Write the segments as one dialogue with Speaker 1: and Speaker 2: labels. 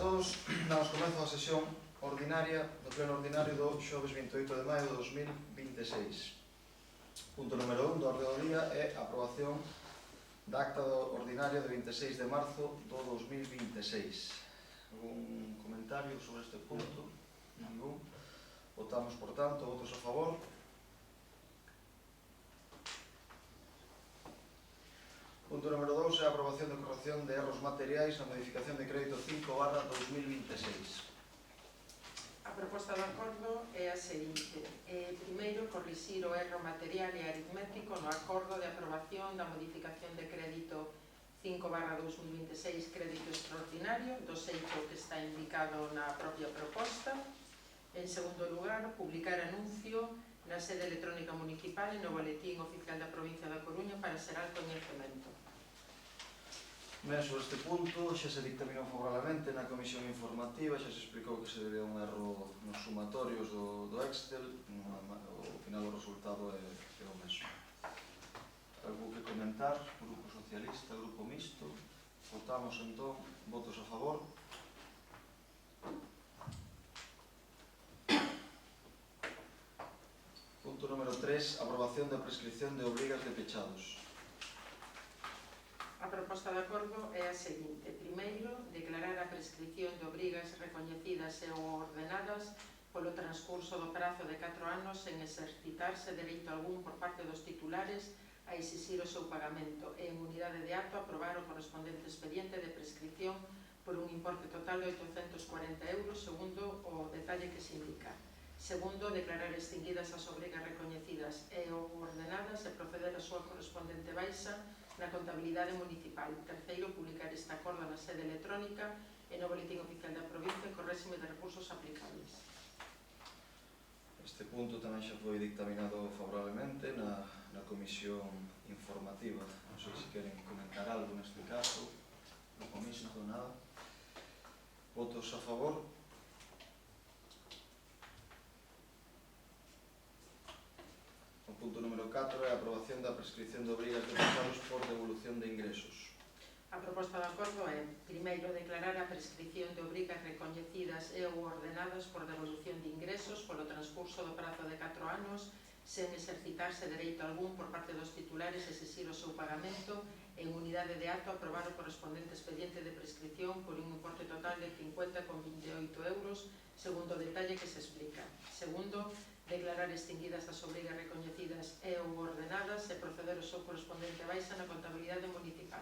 Speaker 1: todos. Damos comezo a sesión ordinaria do pleno ordinario do xoves 28 de maio de 2026. Punto número 1 do orde do día é a aprobación da acta ordinaria de 26 de marzo do 2026. Algún comentario sobre este punto? Ningún. Votamos, por tanto, votos a favor. Punto número 2 é a aprobación de corrección de erros materiais na modificación de crédito 5/2026.
Speaker 2: A proposta de acordo é a seguinte. Primeiro, corrixir o erro material e aritmético no acordo de aprobación da modificación de crédito 5/2026, crédito extraordinario, do xeito que está indicado na propia proposta. En segundo lugar, publicar anuncio na sede electrónica municipal e no boletín oficial da provincia da Coruña para xerar coñecemento.
Speaker 1: Ben, sobre este punto xa se dictaminou favorablemente na comisión informativa, xa se explicou que se debe a un erro nos sumatorios do Excel, ao final o resultado é o mesmo. Algo que comentar? Grupo Socialista, Grupo Mixto. Votamos entón, votos a favor. Punto número 3, aprobación da prescripción de obrigas de pechados.
Speaker 2: A proposta de acordo é a seguinte. Primeiro, declarar a prescripción de obrigas recoñecidas e ou ordenadas polo transcurso do prazo de 4 anos sen exercitarse dereito algún por parte dos titulares a exixir o seu pagamento e en unidade de acto aprobar o correspondente expediente de prescripción por un importe total de 840 euros segundo o detalle que se indica. Segundo, declarar extinguidas as obrigas recoñecidas e ou ordenadas e proceder a súa correspondente baixa na contabilidade municipal. Terceiro, publicar este acordo na sede electrónica e no boletín oficial da provincia co réxime de recursos aplicables.
Speaker 1: Este punto tamén xa foi dictaminado favorablemente na comisión informativa. Non sei se queren comentar algo neste caso. No comiso, nada. Votos a favor. O punto número 4 é a aprobación da prescripción de obrigas de pechados por devolución de ingresos.
Speaker 2: A proposta de acordo é, primeiro, declarar a prescripción de obrigas recoñecidas e ou ordenadas por devolución de ingresos polo transcurso do prazo de 4 anos sen exercitarse dereito algún por parte dos titulares exixir o seu pagamento en unidade de acto aprobar o correspondente expediente de prescripción por un importe total de 50,28 euros segundo o detalle que se explica. Segundo, declarar extinguidas as obrigas recoñecidas e ou ordenadas e proceder ao seu correspondente baixa na contabilidade municipal.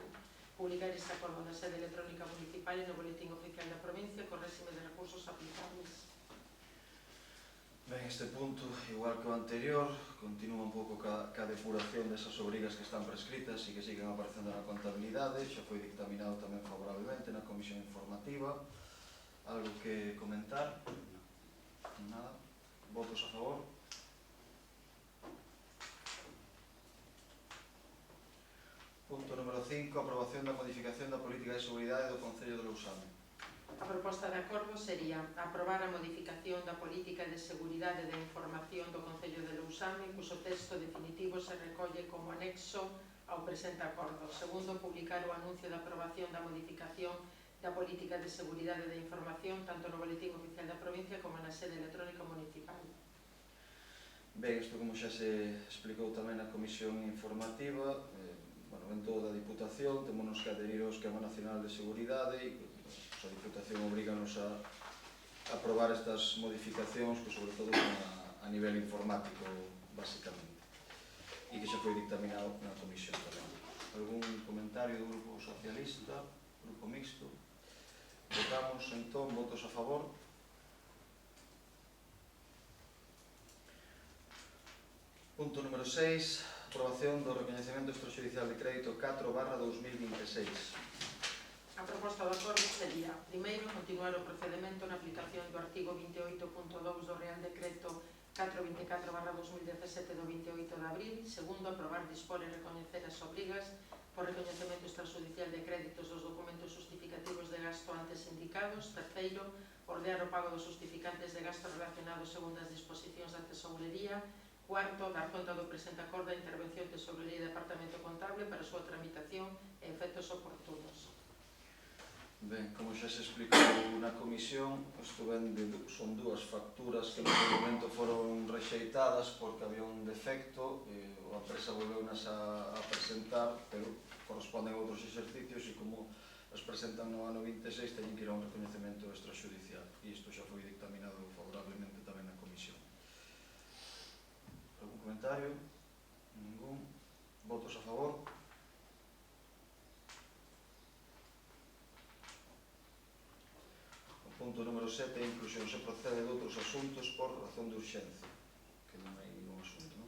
Speaker 2: Publicar este acordo na sede electrónica municipal e no boletín oficial da provincia co réxime de recursos aplicables.
Speaker 1: Ben, este punto, igual que o anterior, continúa un pouco ca depuración desas obrigas que están prescritas e que siguen aparecendo na contabilidade. Xa foi dictaminado tamén favorablemente na comisión informativa. Algo que comentar? Nada. Votos a favor. Punto número 5, aprobación da modificación da política de seguridade do Concello de Lousame.
Speaker 2: A proposta de acordo sería aprobar a modificación da política de seguridade da información do Concello de Lousame, cuxo texto definitivo se recolle como anexo ao presente acordo. Segundo, publicar o anuncio de aprobación da modificación da política de seguridade da información tanto no boletín oficial da provincia como na sede electrónica municipal.
Speaker 1: Ben, isto como xa se explicou tamén na comisión informativa, en toda a Diputación temos que adherir ao Esquema Nacional de Seguridade e a Diputación obriganos a aprobar estas modificacións que sobre todo son a nivel informático basicamente e que xa foi dictaminado na comisión tamén. Algún comentario do Grupo Socialista, Grupo Mixto? Votamos entón, votos a favor. Punto número 6, aprobación do recoñecemento extrajudicial de crédito 4/2026.
Speaker 2: A proposta de acordo sería, primeiro, continuar o procedimento na aplicación do artigo 28.2 do Real Decreto 424/2017 do 28 de abril. Segundo, aprobar, dispor e recoñecer as obrigas por recoñecemento extrajudicial de créditos dos documentos justificativos de gasto antes indicados. Terceiro, ordear o pago dos justificantes de gasto relacionados segundo as disposicións da Tesourería. Cuarto, dar conta do presente acordo a intervención Tesourería e Departamento Contable para a súa tramitación e efectos oportunos.
Speaker 1: Ben, como xa se explicou na comisión, son dúas facturas que no momento foron rexeitadas porque había un defecto, a empresa volveunas a presentar, pero corresponden a outros exercicios e como as presentan no ano 26 teñen que ir a un recoñecemento extrajudicial e isto xa foi dictaminado favorablemente tamén na comisión. Algún comentario? Ningún. Votos a favor? Punto número 7, inclusión se procede de outros asuntos por razón de urxencia, que non hai ningún asunto, non?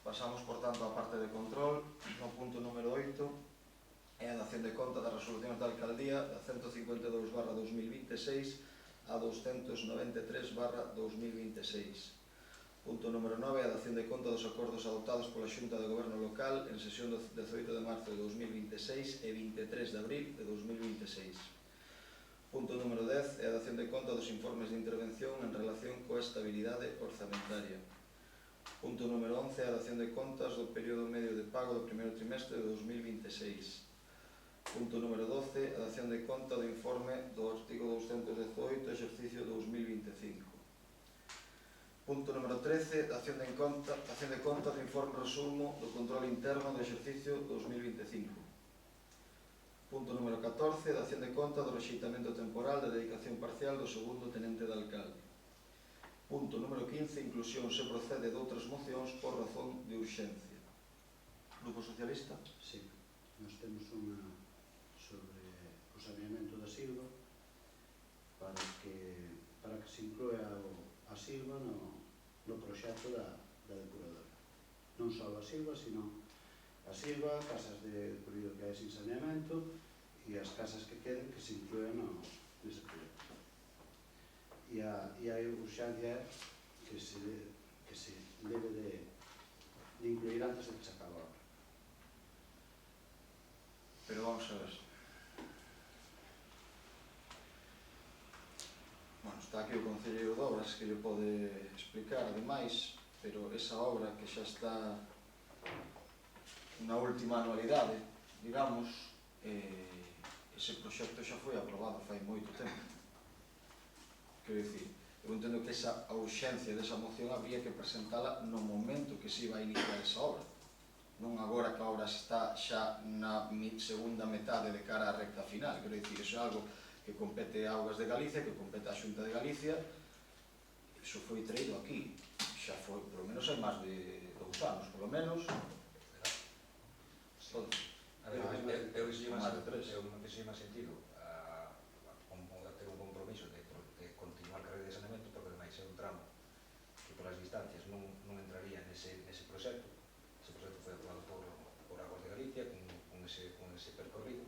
Speaker 1: Pasamos, por tanto, á parte de control. No punto número 8 é a dación de conta das resolucións da Alcaldía da 152/2026 a 293/2026. Punto número 9 é a dación de conta dos acordos adoptados pola Xunta de Goberno Local en sesión do 18 de marzo de 2026 e 23 de abril de 2026. Punto número 10 é a dación de conta dos informes de intervención en relación coa estabilidade orzamentaria. Punto número 11 é a dación de contas do período medio de pago do primeiro trimestre de 2026. Punto número 12, a dación de conta do informe do artigo 218, exercicio 2025. Punto número 13, dación de conta do informe resumo do control interno do exercicio 2025. Punto número 14, dación de conta do rexeitamento temporal de dedicación parcial do segundo tenente de alcalde. Punto número 15, inclusión se procede de outras mocións por razón de urxencia. Grupo Socialista?
Speaker 3: Sí, nós temos unha sobre o saneamento da Silva para que se inclúa a Silva no proxecto da depuradora. Non só a Silva, sino a Silva, casas de período que hai sin saneamento e as casas que queden que se inclúen nese proxecto. E a urxencia que se debe de incluir antes de que se acabe a obra.
Speaker 1: Pero vamos a ver. Bueno, está aquí o Concelleiro de Obras que lle pode explicar, ademais, pero esa obra que xa está na última anualidade, digamos, ese proxecto xa foi aprobado fai moito tempo. Quero dicir, eu entendo que esa urxencia desa moción habría que presentala no momento que se iba a iniciar esa obra, non agora que a obra está xa na segunda metade de cara á recta final. Quero dicir, iso é algo que compete a Augas de Galicia, que compete a Xunta de Galicia. Iso foi traído aquí, xa foi, polo menos hai máis de 2 anos, polo menos.
Speaker 4: A ver, eu que se máis sentido a ter un compromiso de continuar a carreira de saneamento, porque ademais é un tramo que polas distancias non entraría nese proxecto. Ese proxecto foi aprobado por Augas de Galicia con ese percorrido.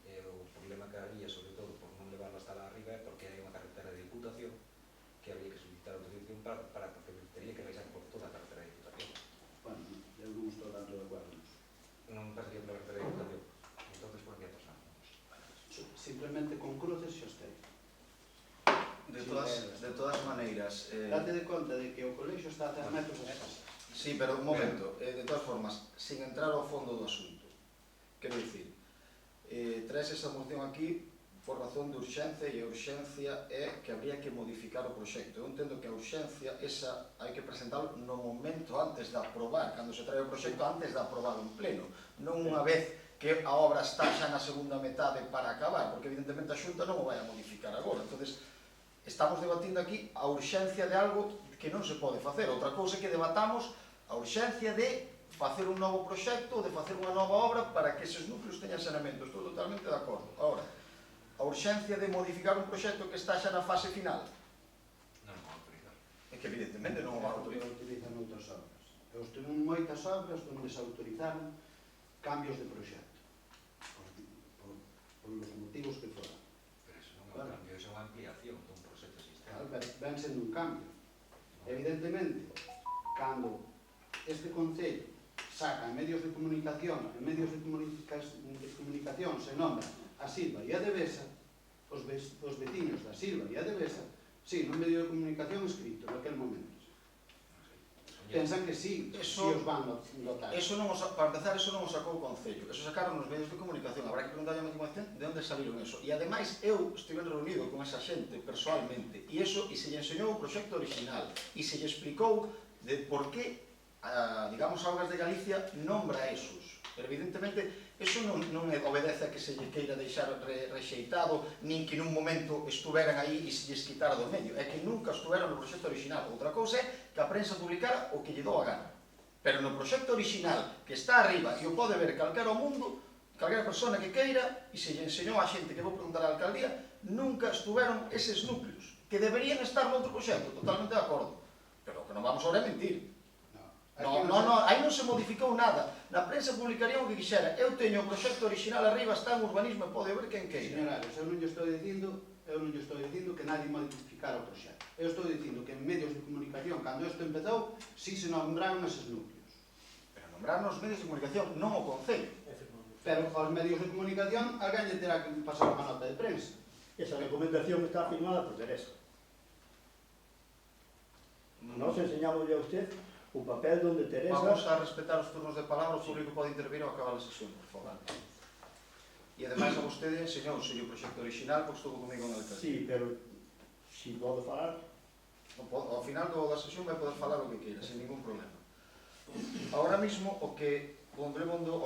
Speaker 4: O problema que había, sobre todo, por non levarlo hasta lá arriba, é porque hai unha carretera de Diputación que habría que solicitar autorización porque teria que realizar por toda a carretera de Diputación.
Speaker 3: Bueno, eu non estou dando de acordo.
Speaker 4: Non pasaría por a carretera de Diputación. Entonces, por que pasamos?
Speaker 3: Simplemente con cruces xa está aí.
Speaker 1: De todas maneiras...
Speaker 3: Date de conta de que o colexio está a 10 metros das casas.
Speaker 1: Sí, pero un momento, de todas formas, sin entrar ao fondo do asunto, quero dicir, traes esa moción aquí por razón de urxencia e a urxencia é que habría que modificar o proxecto. Eu entendo que a urxencia, esa hai que presentalo no momento antes de aprobar, cando se trae o proxecto antes de aprobar en pleno, non unha vez que a obra está xa na segunda metade para acabar, porque evidentemente a Xunta non o vai a modificar agora. Entonces, estamos debatindo aquí a urxencia de algo que non se pode facer. Outra cousa é que debatamos a urxencia de facer un novo proxecto ou de facer unha nova obra para que eses núcleos teñan saneamento. Estou totalmente de acordo. Ahora, a urxencia de modificar un proxecto que está xa na fase final
Speaker 4: Non va a autorizar.
Speaker 1: é que evidentemente non o va a autorizar.
Speaker 3: Utilizan outras obras. Eu estive en moitas obras onde se autorizaron cambios de proxecto por os motivos que foran.
Speaker 4: Pero iso non é un cambio, iso é unha ampliación dun proxecto existente.
Speaker 3: Ven sendo un cambio. Evidentemente, cando este Concello saca en medios de comunicación se nombra a Silva e a Devesa, os veciños da Silva e a Devesa, sí, no medio de comunicación escrito naquel momento. pensan que sí, si os van dotar.
Speaker 1: Eso non para empezar, eso non o sacou o Concello, eso sacaron nos medios de comunicación, habrá que preguntar a motivación de onde saliron eso. E ademais, eu estive reunido con esa xente persoalmente, e se lle enseñou o proxecto original, e se lle explicou de por que, digamos, Augas de Galicia nombra esos. Pero evidentemente, eso non obedece a que se lle queira deixar rexeitado, nin que nun momento estuveran aí e se lles quitara do medio. É que nunca estuveran no proxecto original. Outra cousa é que a prensa publicara o que lle dou a gana. Pero no proxecto original, que está arriba e o pode ver calquera o mundo, calquera persona que queira, e se lle enseñou a xente que vou preguntar á alcaldía, nunca estuveron eses núcleos, que deberían estar noutro proxecto, totalmente de acordo. Pero que non vamos ahora a mentir. Non, aí non se modificou nada. Na prensa publicaría o que quixera. Eu teño o proxecto original arriba, está en urbanismo e pode ver quen queira.
Speaker 3: Señor Arias, eu non lle estou dicindo que nadie modificara o proxecto. Eu estou dicindo que en medios de comunicación, cando isto empezou, si se nombraron eses núcleos.
Speaker 1: Pero nombraron os medios de comunicación, non o Concello.
Speaker 3: Pero aos medios de comunicación, alguén lle terá que pasar unha nota de prensa.
Speaker 5: Esa recomendación está firmada por Teresa. Nos enseñamos a usted o papel donde Teresa...
Speaker 1: Vamos a respetar os turnos de palabra, o público pode intervir ao acabar a sesión, por favor. E ademais a vostede enseñouse o proxecto original, porque estuvo comigo na alcaldía.
Speaker 5: Sí, pero si pode falar...
Speaker 1: Ao final da sesión vai poder falar o que queira, sin ningún problema. Ahora mismo, o que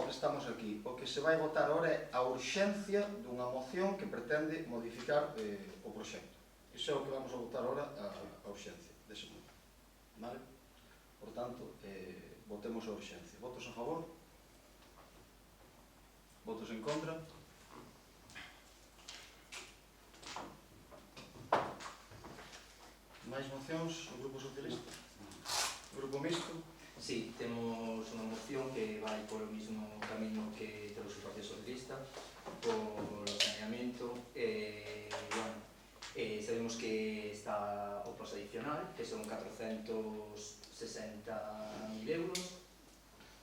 Speaker 1: estamos aquí, o que se vai votar ahora é a urxencia dunha moción que pretende modificar o proxecto. Iso é o que vamos a votar ahora, a urxencia dese punto. Vale? Por tanto, votemos a urxencia. Votos a favor? Votos en contra? Máis mocións? O Grupo Socialista? O Grupo Mixto?
Speaker 6: Sí, temos unha moción que vai polo mismo camiño que temos o Partido Socialista, por saneamento. Sabemos que está o posto adicional, que son 460.000 euros,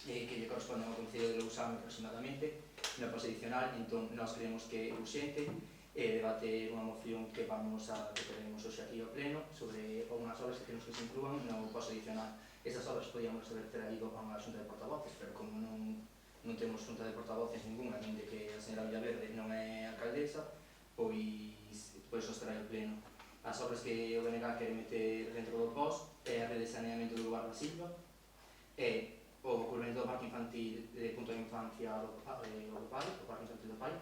Speaker 6: que lle corresponden ao Concello de Lousame aproximadamente. No posto adicional, entón, nós creemos que é urxente debater unha moción que teremos hoxe aquí ao pleno sobre unhas obras que queremos que se inclúan no posto adicional. Esas obras podíamos haber traído a unha xunta de portavoces, pero como non temos xunta de portavoces ninguna, onde que a señora Villaverde non é alcaldesa, pois os trae ao pleno. As obras que o BNG quere meter dentro do POS é a rede de saneamento do lugar da Silva, é o cubrimento do parque infantil de punto de infancia do parque infantil do Pai,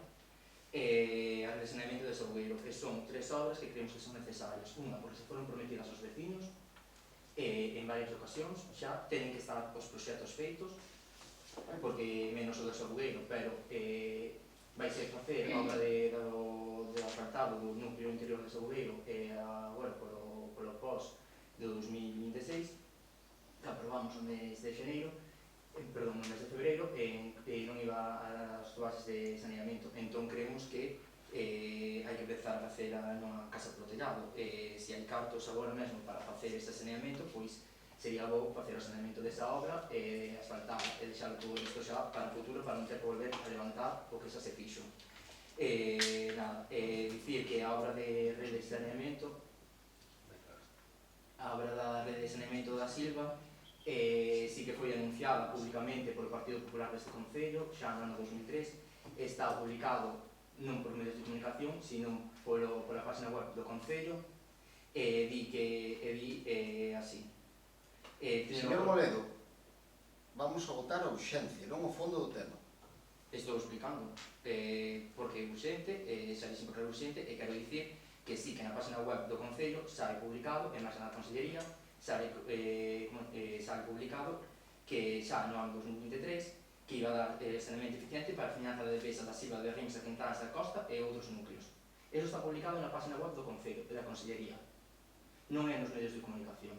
Speaker 6: e a rede de saneamento de Salgueiro, que son tres obras que creemos que son necesarias. Unha, porque se foron prometidas aos vecinos, en varias ocasións, xa tenen que estar os proxectos feitos, porque menos o de Salgueiro, pero vai ser facer a obra do apartado do núcleo interior de Salgueiro agora polo POS de 2026, que aprobamos no mes de febreiro, non iba ás bases de saneamento. Entón creemos que hai que empezar a facer nunha casa polo tellado. Se hai cartos agora mesmo para facer este saneamento, pois sería bo facer o saneamento desa obra, asfaltar e deixar todo isto xa para o futuro, para non ter que volver a levantar o que xa se fixo. Dicir que a obra de rede de saneamento, a obra da rede de saneamento da Silva, sí que foi anunciada públicamente polo Partido Popular deste Concello, xa no ano 2003, está publicado non por medios de comunicación, sino pola página web do Concello, di así.
Speaker 1: Señor Moledo, vamos a votar a urxencia, non o fondo do tema.
Speaker 6: Estou explicando, porque é urxente, xa dixen porque é urxente, e quero dicir que sí, que na página web do Concello sale publicado, e máis na Consellería, sale publicado que xa no ano 2023 que iba a dar saneamento eficiente para a finanza de defensa da Silva de Rimes, a Quintanas da Costa e outros núcleos. Eso está publicado na página web do Concello e da Consellería, non é nos medios de comunicación.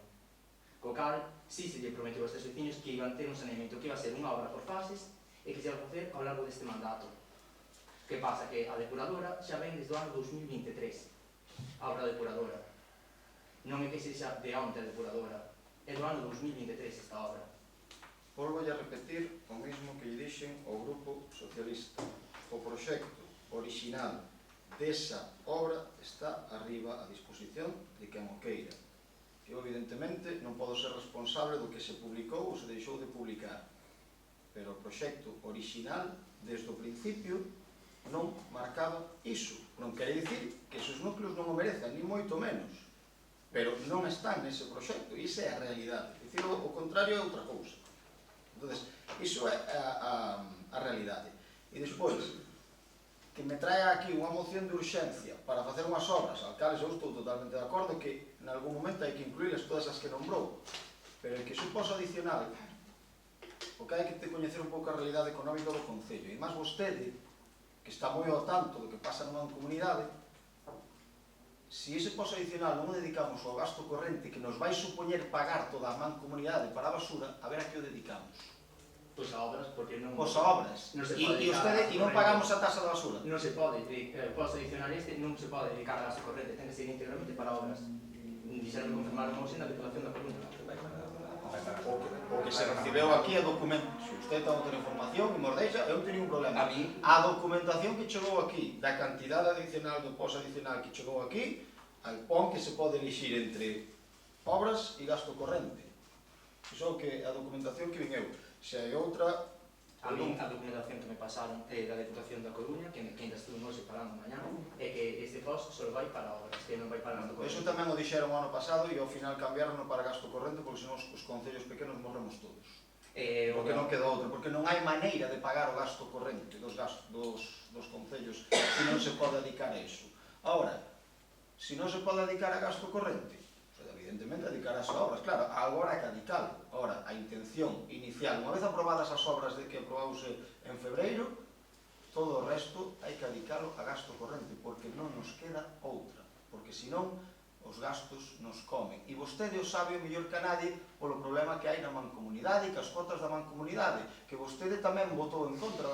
Speaker 6: Co cal, si se lle prometeu a estes vecinos que iban ter un saneamento que iba a ser unha obra por fases e que se iba a facer ao largo deste mandato. Que pasa? Que a depuradora xa ven desde o ano 2023, a obra depuradora. Non é que sexa de onte a depuradora, é do ano 2023 esta obra.
Speaker 1: Volvo a repetir o mesmo que lle dixen ao Grupo Socialista. O proxecto original desa obra está arriba a disposición de quen o queira. Eu, evidentemente, non podo ser responsable do que se publicou ou se deixou de publicar, pero o proxecto orixinal, desde o principio, non marcaba iso. Non quere dicir que esos núcleos non o merezan, ni moito menos, pero non están nese proxecto, e iso é a realidade. Dicir o contrario é outra cousa. Entón, iso é a realidade. E despois, que me traia aquí unha moción de urxencia para facer unhas obras, al cales eu estou totalmente de acordo que en algún momento hai que incluíles todas as que nombrou, pero o que suposa adicional, o que hai que coñecer un pouco a realidade económica do Concello, e máis vostede, que está moi ao tanto do que pasa nunha comunidade, se ese poso adicional non o dedicamos ao gasto corrente que nos vai supoñer pagar toda a mancomunidade para a basura, a ver a que o dedicamos.
Speaker 6: Pois a obras, porque non...
Speaker 1: Pois a obras. E non pagamos a tasa da basura.
Speaker 6: Non se pode, o posto adicional este non se pode dedicar a gasto corrente, ten que ser íntegramente para obras. Dixeron que confirmaron hoxe na Diputación da Coruña.
Speaker 1: O que se recibeu aquí é documento. Se usted ten outra información e mos deixa, eu non teño un problema. A documentación que chegou aquí, da cantidade adicional do posto adicional que chegou aquí, pon que se pode elixir entre obras e gasto corrente. Iso é a documentación que vin eu. Se hai outra...
Speaker 6: A mí, a documentación que me pasaron da Diputación da Coruña, que ainda estuve hoxe parando mañá, é que este post só vai para obras, que non vai para gasto corrente.
Speaker 1: Eso tamén o dixeron o ano pasado e ao final cambiaron para gasto corrente porque senón os concellos pequenos morremos todos. Porque non queda outro, porque non hai maneira de pagar o gasto corrente dos concellos se non se pode dedicar a iso. Ahora, se non se pode dedicar a gasto corrente, evidentemente dedicarás a obras, claro, agora é cadicalo. Ahora, a intención inicial, unha vez aprobadas as obras de que aprobouse en febreiro, todo o resto hai que dedicalo a gasto corrente, porque non nos queda outra, porque senón os gastos nos comen. E vostede o sabe o mellor que nadie polo problema que hai na mancomunidade e que as cotas da mancomunidade, que vostede tamén votou en contra,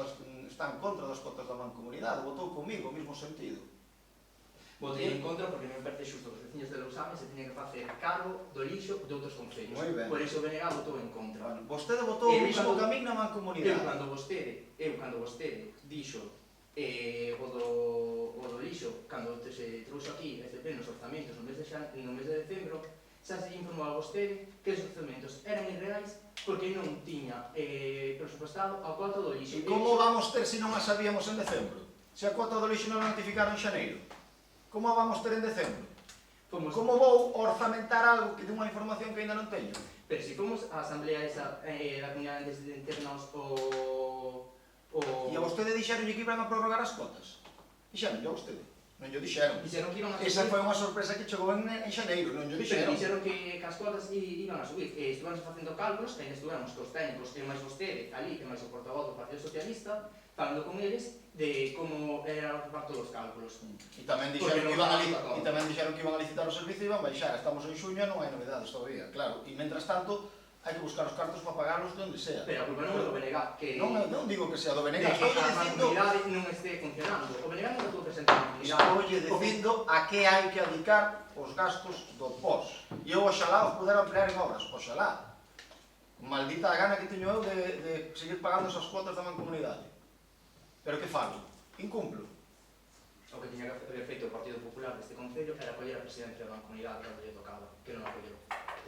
Speaker 1: está en contra das cotas da mancomunidade, votou comigo, o mesmo sentido.
Speaker 6: Votei en contra porque me parece xusto que os veciños de Lousame se teñen que facer cargo do lixo de outros concellos. Por iso o BNG votou en contra.
Speaker 1: Bueno, vostede votou o mesmo que a min na mancomunidade.
Speaker 6: Eu cando vostede dixo o do lixo, cando se trouxo aquí este pleno os orzamentos no mes de decembro, xa se informou a vostede que os orzamentos eran irreais porque non tiña presupuestado a cuota do lixo.
Speaker 1: E como vamos ter se non a sabíamos en decembro? Se a cuota do lixo non a notificaron en xaneiro? Como a vamos ter en decembro? Como vou orzamentar algo que ten unha información que ainda non teño?
Speaker 6: Pero se fomos á asamblea esa da comunidade de internos
Speaker 1: E a vostede dixeron que iban a prorrogar as cotas? Dixeron a vostede? Non yo dixeron.
Speaker 6: Dixeron que iban a subir.
Speaker 1: Esa foi unha sorpresa que chegou en xaneiro, non yo dixeron.
Speaker 6: Pero dixeron que as cotas iban a subir. Estuvamos facendo cálculos, que estuvamos cos técnicos e máis vostede ali, que máis o portavoz do Partido Socialista, falando con eles de como era o reparto dos cálculos.
Speaker 1: E tamén dixeron que iban a licitar o servicio e iban baixar. Estamos en xuño e non hai novedades todavía, claro. E mentras tanto, hai que buscar os cartos para pagarlos de onde sea.
Speaker 6: Pero a culpa non é do BNG, que...
Speaker 1: Non digo que sea do BNG,
Speaker 6: estou dicindo... a comunidade non este funcionando. O BNG non estou presente na comunidade.
Speaker 1: Estou dicindo a que hai que adicar os gastos do POS. E eu oxalá os pudera emplear en obras, oxalá. Maldita a gana que teño eu de seguir pagando esas cuotas da mancomunidade. Pero que fago? Incumplo.
Speaker 6: O que tiña que haber feito o Partido Popular deste Concello era apoiar a presidencia da mancomunidade cando lle tocaba, que non apoiou.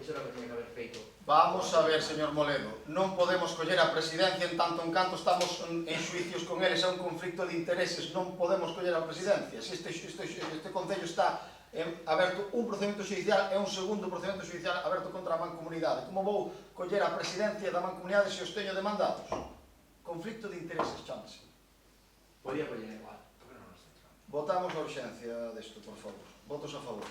Speaker 6: Iso era o que tiña que haber feito.
Speaker 1: Vamos a ver, señor Moledo, non podemos coller a presidencia en tanto estamos en xuicios con eles, é un conflicto de intereses, non podemos coller a presidencia. Se este Concello está aberto un procedimento xudicial e un segundo procedimento xudicial aberto contra a mancomunidade, como vou coller a presidencia da mancomunidade se os teño demandados? Conflicto de intereses, chámase.
Speaker 6: Podía coller igual.
Speaker 1: Votamos a urxencia desto, por favor. Votos a favor.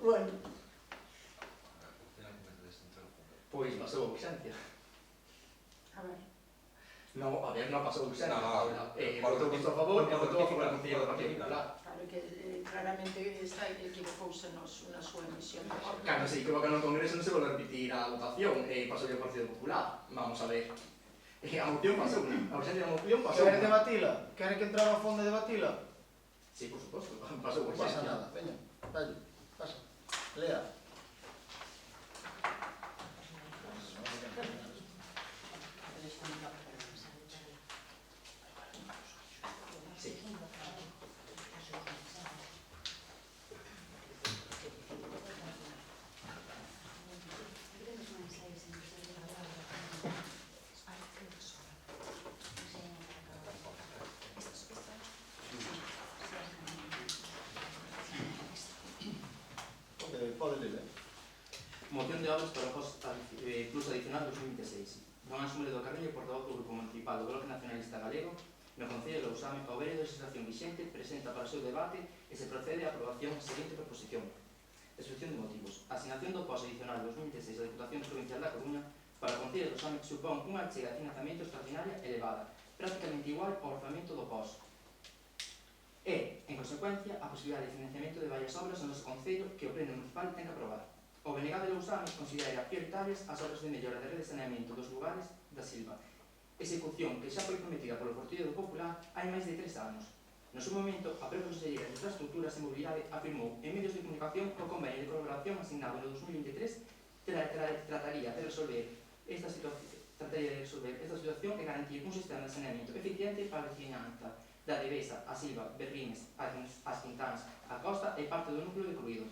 Speaker 5: Bueno.
Speaker 6: Pois pasou a urxencia.
Speaker 2: A ver.
Speaker 6: Non, a ver, non pasou a urxencia.
Speaker 4: Votou
Speaker 6: a favor e votou a favor do Concello do Partido Popular.
Speaker 2: Claro que claramente está equivocouse na súa emisión.
Speaker 6: Cando se equivoca no Congreso non se volve a repetir a votación e pasou ao Partido Popular. Vamos a ver. A moción pasou, a urxencia da moción pasou.
Speaker 1: Quere debatila? Quere que entrara a fondo de debatila?
Speaker 6: Sí, por suposto, pasou
Speaker 1: Non
Speaker 6: a urxencia.
Speaker 1: pasa nada, veña, dalle, pasa. Lea.
Speaker 6: Sí. Moción de obras para o POS Plus adicional 2026. Don Anxo Moledo Carrillo, portavoz do Grupo Municipal do Bloque Nacionalista Galego, no Concello de Lousame, ao ver a legislación vixente, presenta para o seu debate e se procede á aprobación da seguinte proposición. Exposición de motivos. A asignación do POS adicional 2026 da Diputación Provincial da Coruña para o Concello de Lousame supón unha achega de financiamento extraordinaria elevada, prácticamente igual ao orzamento do POS. E, en consecuencia, a posibilidade de financiamento de varias obras no noso Concello que o Pleno Municipal ten que aprobar. O BNG de Lousame considera prioritarias as obras de mellora de rede de saneamento dos lugares da Silva, execución que xa foi prometida polo Partido Popular hai máis de 3 anos. No seu momento, a propia Conselleira de Infraestructuras e Mobilidade afirmou en medios de comunicación que o convenio de colaboración asignado no 2023 trataría de resolver esta situación e garantir un sistema de saneamento eficiente para a veciñanza da Devesa, a Silva, Berrines, as Quintáns, a Costa e parte do núcleo de Cruído,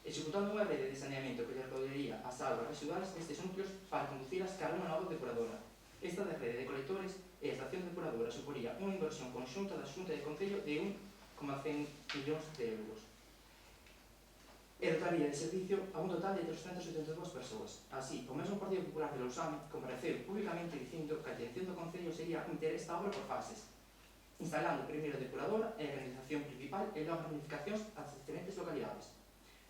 Speaker 6: executando unha rede de saneamento que lle rodearía as augas residuais destes núcleos para conducilas cara a unha nova depuradora. Esta de rede de colectores e a estación depuradora suporía unha inversión conxunta da Xunta de Concello de 1,100 millóns de euros. E dotaría de servicio a un total de 382 persoas. Así, o mesmo Partido Popular de Lousame compareceu públicamente dicindo que a intención do Concello sería meter esta obra por fases, instalando primeiro a depuradora e a organización principal e logo ramificacións ás diferentes localidades.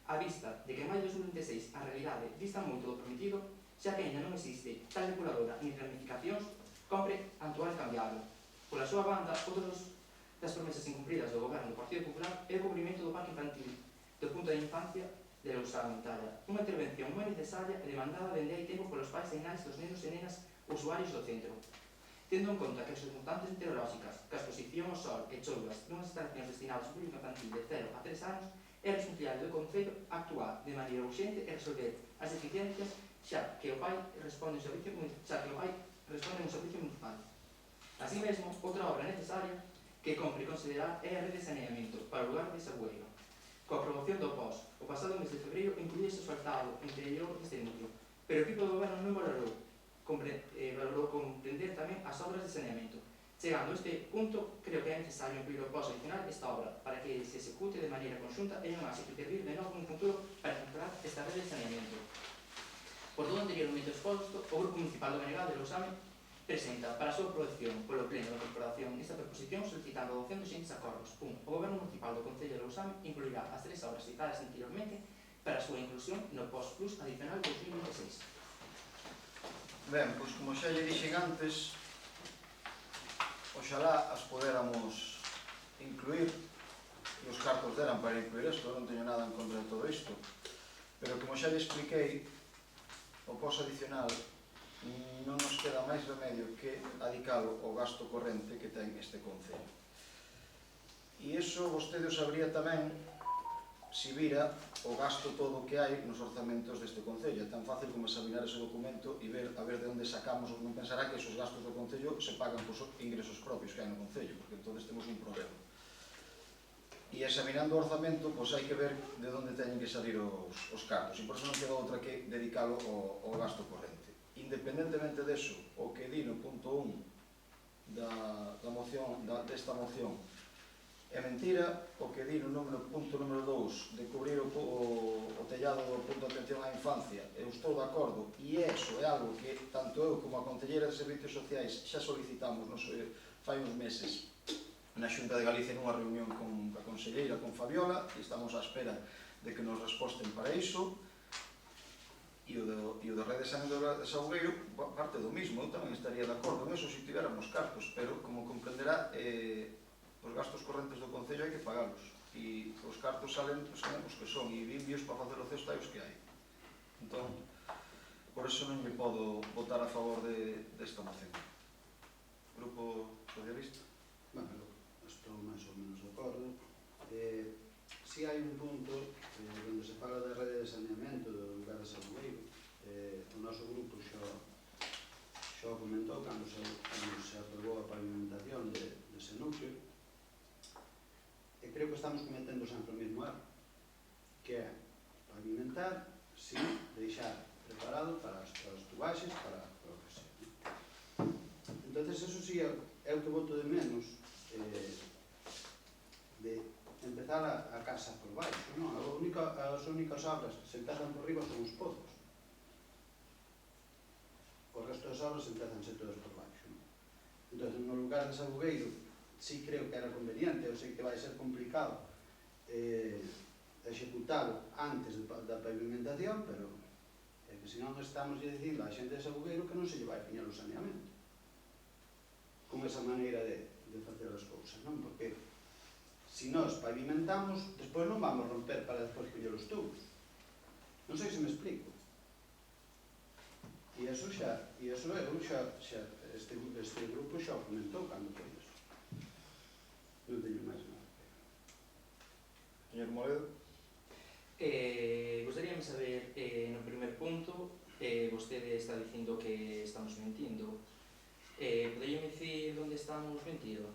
Speaker 6: A vista de que en maio de 2026 a realidade dista moito do prometido, xa que ainda non existe tal depuradora ni ramificacións, compre actuar e cambiarlo. Pola súa banda, outra das promesas incumpridas do Goberno do Partido Popular é o cubrimento do parque infantil do punto de infancia de Lousame, Italia. Unha intervención moi necesaria e demandada dende hai tempo polos pais e nais dos nenos e nenas usuarios do centro. Tendo en conta que as circunstancias meteorolóxicas, que a exposición ao sol e choivas dunhas instalacións destinadas ao público infantil de 0 a 3 anos, é a responsabilidade do Concello actuar de maneira urxente e resolver as deficiencias xa que o pai responde un servicio municipal. Así mesmo, outra obra necesaria que compre considerar é a rede de saneamento para o lugar de Sagüeiro. Coa aprobación do POS, o pasado mes de febreiro incluíse o asfaltado interior deste núcleo, pero o equipo do goberno non valorou comprender tamén as obras de saneamento. Chegando a este punto, creo que é necesario incluir o POS adicional desta obra para que se execute de maneira conxunta e non haxe intervir de novo no futuro para controlar esta rede de saneamento. Por todo o anteriormente exposto, o Grupo Municipal do BNG de Lousame presenta para a súa aprobación polo Pleno da Corporación esta proposición solicitando a adopción dos seguintes acordos. 1. O Goberno Municipal do Concello de Lousame incluirá as 3 obras citadas anteriormente para a súa inclusión no POS Plus adicional 2026.
Speaker 1: Ben, pois como xa lle dixen antes, oxalá as poderamos incluir e os cartos deran para incluir isto, non teño nada en contra de todo isto, pero como xa lle expliquei, o POS adicional non nos queda máis remedio que adicalo ao gasto corrente que ten este Concello. E iso vostede o sabría tamén se vira o gasto todo que hai nos orzamentos deste Concello. É tan fácil como examinar ese documento e ver a ver de onde sacamos, ou non pensará que esos gastos do Concello se pagan por ingresos propios que hai no Concello, porque entonces temos un problema. E examinando o orzamento, pois hai que ver de onde teñen que salir os cartos, e por eso non queda outra que dedicalo ao gasto corrente. Independentemente deso, o que di no punto 1 desta moción é mentira, o que di no punto número 2 de cubrir o tellado do punto de atención á infancia, eu estou de acordo, e iso é algo que tanto eu como a Concelleira de Servicios Sociais xa solicitamos fai uns meses na Xunta de Galicia nunha reunión con a Conselleira, con Fabiola, e estamos á espera de que nos resposten para iso. E o de rede de saneamento de Salgueiro parte do mismo, eu tamén estaría de acordo en eso se tiveramos cartos, pero como comprenderá, os gastos correntes do Concello hai que pagalos, e os cartos salen os que son, e vimbios para facer o cesto hai os que hai. Entón, por eso non me podo votar a favor desta moción. Grupo Socialista?
Speaker 3: Bueno, estou máis ou menos de acordo. Si hai un punto onde se fala da rede de saneamento do lugar de Salgueiro, o noso grupo xa o comentou cando se aprobou a pavimentación dese núcleo, e creo que estamos cometendo sempre o mesmo erro, que é pavimentar sin deixar preparado para as tubaxes, para o que sea. Entonces, eso sí é o que voto de menos, de empezar a casa por baixo, non? O único únicas obras que se empezan por riba son os pozos. O resto das obras empezanse todas por baixo. Entón, no lugar de Sabugueiro, sí creo que era conveniente, eu sei que vai ser complicado executalo antes da pavimentación, pero é que senón estamos dicindo a xente de Sabugueiro que non se lle vai piñar o saneamento con esa maneira de facer as cousas, non? Porque se nós pavimentamos, despois non vamos romper para despois coller os tubos. Non sei se me explico. E iso este grupo xa o comentou cando foi iso. Non teño máis nada.
Speaker 1: Señor Moledo.
Speaker 6: Gostaríame saber, no primer punto, vostede está dicindo que estamos mentindo. Poderíame dicir onde estamos mentindo?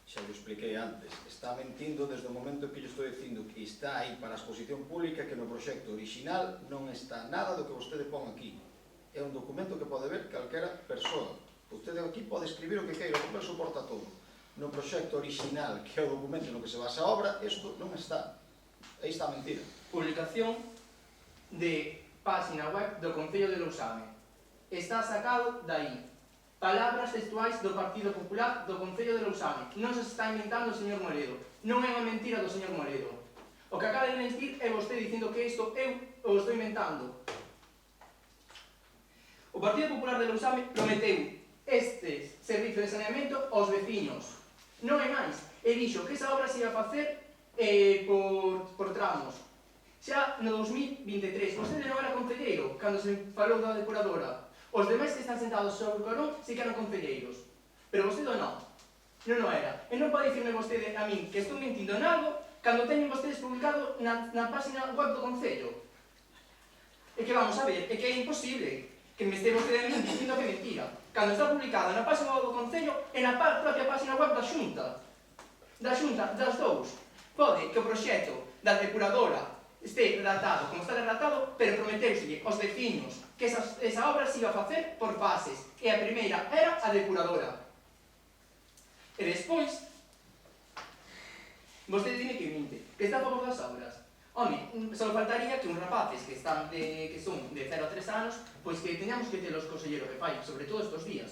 Speaker 1: Xa lo expliquei antes, está mentindo desde o momento que yo estou dicindo que está aí para a exposición pública, que no proxecto original non está nada do que vostede pon aquí. É un documento que pode ver calquera persoa. Vostede aquí pode escribir o que queira, o papel soporta todo. No proxecto original, que é o documento no que se basa a obra, isto non está. Aí está a mentira.
Speaker 6: Publicación de página web do Concello de Lousame. Está sacado dai. Palabras textuais do Partido Popular do Concello de Lousame. Non se está inventando o señor Moledo. Non é unha mentira do señor Moledo. O que acaba de mentir é vostede dicindo que isto eu o estou inventando. O Partido Popular de Lousame prometeu este servizo de saneamento aos veciños. Non é máis. E dixo que esa obra se iba a facer por tramos. Xa no 2023, vostede non era concelleiro cando se falou da depuradora. Os demais que están sentados sobre o carón si que eran concelleiros. Pero vostede non. Non era. E non pode dicirme vostede a min que estou mentindo en algo cando teñen vostedes publicado na página web do Concello. E que vamos a ver, é que é imposible que me este vostede a min dicindo que é mentira. Cando está publicado na página web do Concello e na propia página web da Xunta. Da Xunta, das dous. Pode que o proxecto da depuradora este redactado como está redactado, pero prometeuselle aos veciños que esa obra se iba a facer por fases. E a primeira era a depuradora. E despois, vostede dime que minte, que está a favor das obras. Home, só faltaría que uns rapaces que son de 0 a 3 anos, pois que teñamos que ter os conselleros que fai, sobre todo estes días.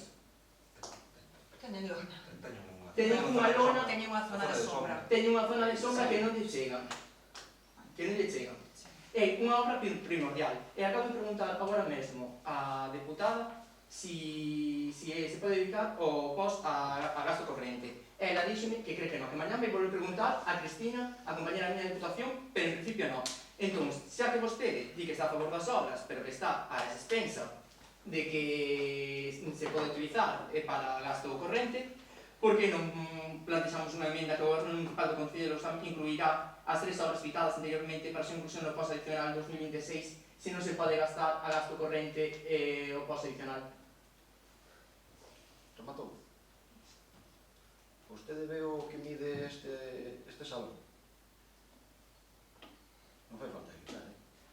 Speaker 2: Teñen lona.
Speaker 6: Teñen unha lona,
Speaker 2: Teñen unha zona de sombra.
Speaker 6: teñen unha zona de sombra que non lle chegan. É unha obra primordial. E acabo de preguntar agora mesmo á deputada se pode dedicar o post a gasto corrente. Ela díxeme que cree que non, que mañá me volve preguntar a Cristina, a compañera da miña deputación, pero en principio non. Entón, xa que vostede di que está a favor das obras, pero que está a expensa de que se pode utilizar para gasto corrente, por que non plantexamos unha emenda que o Goberno Municipal do Concello de Lousame incluirá as 3 obras citadas anteriormente para a súa inclusión no post adicional 2026 se non se pode gastar a gasto corrente o post adicional?
Speaker 1: Rematou. Vostede ve o que mide este salón? Non fai falta gritar,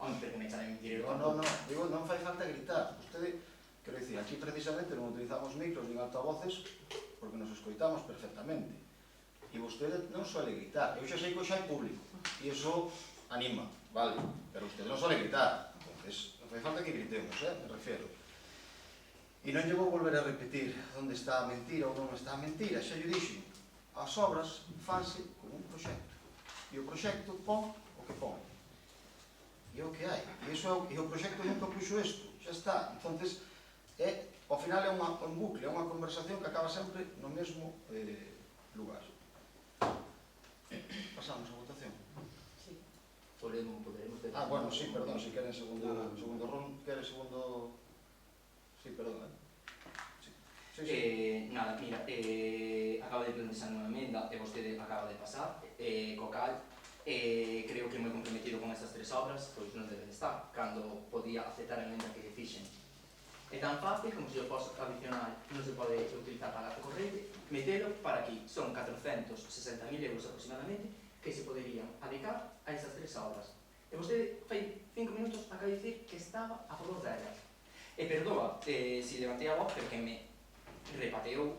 Speaker 6: Home, pero que me echan de mentir.
Speaker 1: Non, digo, non fai falta gritar. Vostede, quero dicir, aquí precisamente non utilizamos micros nin altavoces porque nos escoitamos perfectamente. E vostede non suele gritar. Eu xa sei que xa é público. E iso anima, vale? Pero vostede non suele gritar. Entonces, non fai falta que gritemos, me refiero. E non lle vou volver a repetir onde está a mentira ou non está a mentira. Xa lle dixo, as obras fanse con un proxecto. E o proxecto pon o que pon. E o que hai. E o proxecto nunca puxo isto. Xa está. Entonces, ao final é un bucle, é unha conversación que acaba sempre no mesmo lugar. Pasamos a votación.
Speaker 6: Sí. Poderemos ter...
Speaker 1: Bueno, sí, perdón, si queren segundo ron, quere segundo... Sí, perdón, Sí.
Speaker 6: Nada, mira, acabo de plantexar unha emenda e vostede acaba de pasar, co cal creo que moi comprometido con estas 3 obras, pois non deben estar, cando podía aceptar a emenda que fixen. É tan fácil como se o posto adicional non se pode utilizar para gasto corrente, metelo para aquí. Son 460.000 euros aproximadamente que se poderían adicar a estas 3 obras. E vostede fai 5 minutos acaba de dicir que estaba a favor delas. E perdoa se levantei a voz porque me repateou